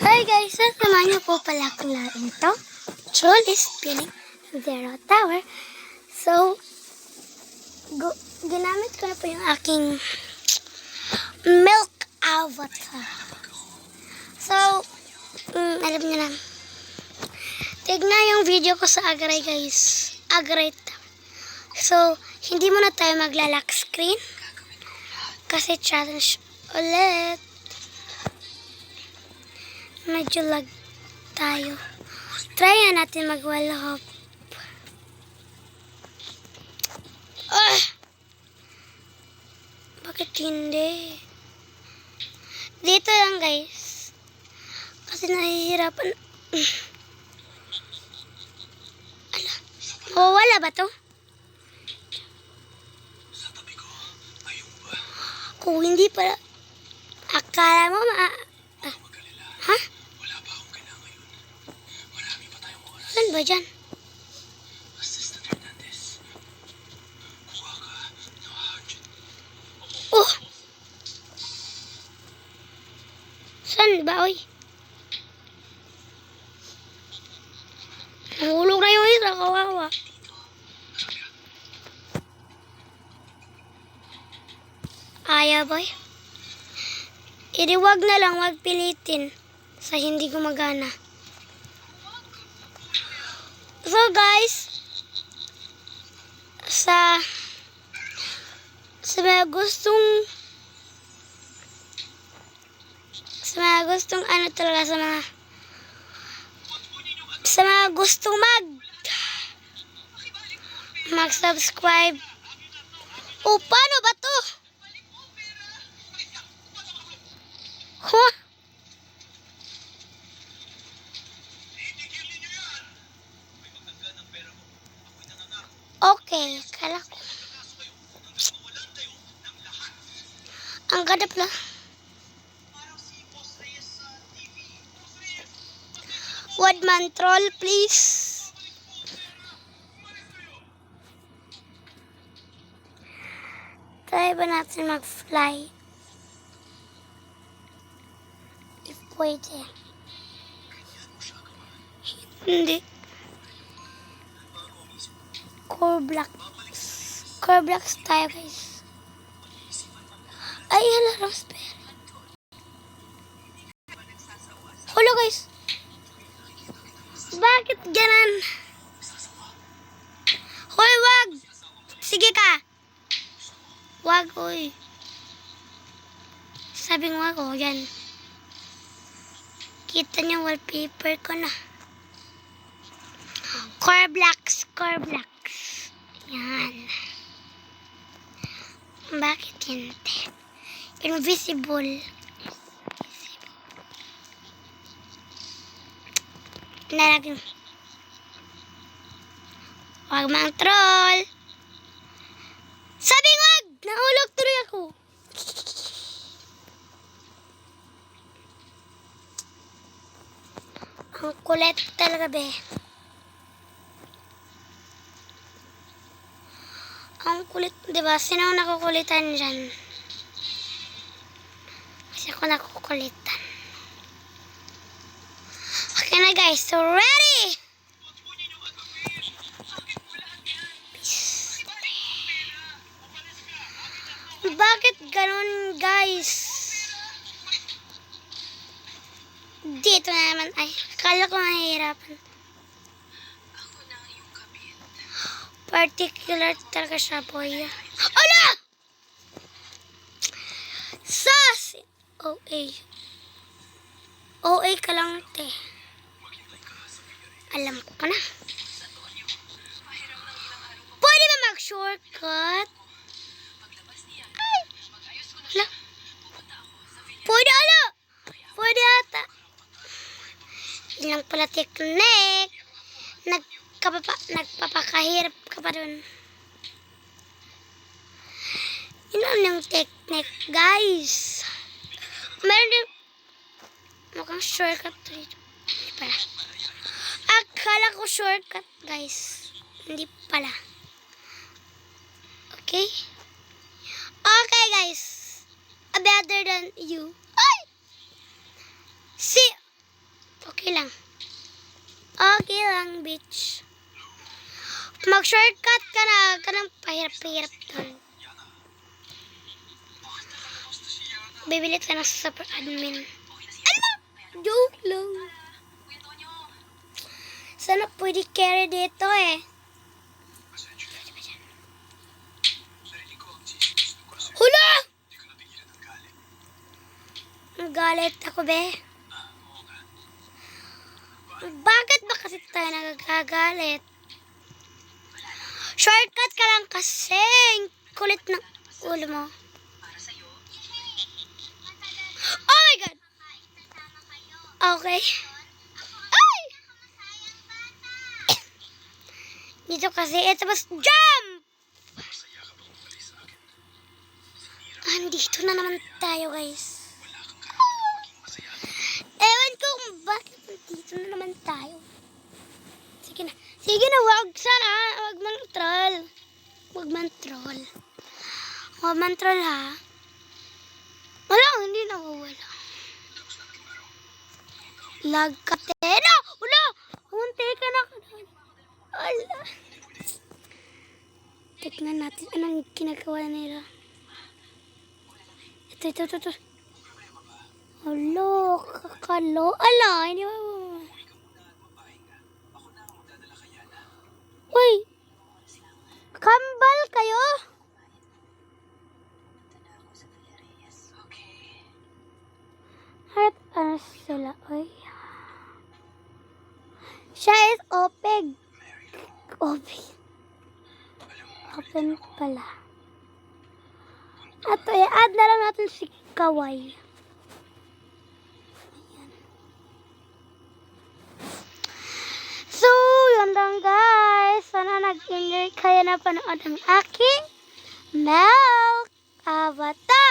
Hi guys! Sasamahan niyo po pala akong laruin ito. Troll is spinning Zero Tower. So, ginamit ko na po yung aking milk avatar. So, alam niyo na. Tignan yung video ko sa Agray guys. Agray. So, hindi muna tayo magla-lock screen. Kasi challenge ulit. Medyo lag tayo. Try natin mag-wall hop. Bakit hindi? Dito lang guys. Kasi nahihirapan. Ala. Mawawala ba to? Kung hindi pala. Akala mo ha? Saan ba dyan? Oh! Saan ba, oy? Nahulog na yung isa, kawawa. Ayaw, boy. Iriwag na lang magpilitin sa hindi gumagana. So guys, sa mga gustong ano talaga sa mga gustong mag-subscribe. Oh, paano ba to? Huh? Okay, kala ko. Ang ganda pala. Woodman troll, please. Try ba natin mag-fly? If pwede. Hindi. Core blocks tayo guys. Ay, hala, raspberry. Hello guys. Bakit ganan? Hoy, wag. Sige ka. Wag, oy. Sabing wag, oh, yan. Kita niyo wallpaper ko na. Core blocks. Yan. Bakit hindi? Invisible. Nalagyan. Wag mang troll. Sabi wag! Nahulog tuloy ako. Ang kulit talaga, be. Ang kulit, diba? Sino ang nakukulitan dyan? Kasi ako nakukulitan. Okay na guys, so ready! Bakit ganun guys? Dito na naman, ay, akala ko nahihirapan. Particular talaga siya, boy. Ala! Sas! OA ka lang, te. Alam ko pa na. Pwede ba mag-shortcut? Ay! Ala! Pwede, ala! Pwede ata. Ilang pala technique. Nagpapakahirap ka pa dun. Yun yung technique, guys. Meron din mukhang shortcut dito. Hindi pala. Akala ko shortcut, guys. Hindi pala. Okay? Okay, guys. Better than you. Ay! See? Okay lang. Okay lang, bitch. Mag-shortcut ka na. Ganang pahirap-pahirap doon. Bibili ka ng super admin. Ano? Joke lang. Sana pwede carry dito eh. Hula! Ang galit ako, be. Bakit ba kasi tayo nagagalit? Shortcut ka lang kasi. Kulit ng ulo mo. Oh my God! Okay. Ay! Dito kasi, ito mas jump! Andito na naman tayo, guys. Ewan ko kung bakit dito na naman tayo. Sige na. Sige na, wag sana. Wag man troll. Wag man troll. Wag man troll, ha? Wala, hindi nawawala. Lag ka, Tena! Wala! Hunti ka na. Wala. Tignan natin anong ginagawa nila. Ito. Alo, kakalo. Ala, hindi mo. Uy! Kambal kayo? Harap ano sila? Uy. Siya is open. Open pala. At i-add na lang natin si Kawai. Ayan. So, yun lang guys. Sana nag-enjoy kayo na panood ng aking Milk Avatar.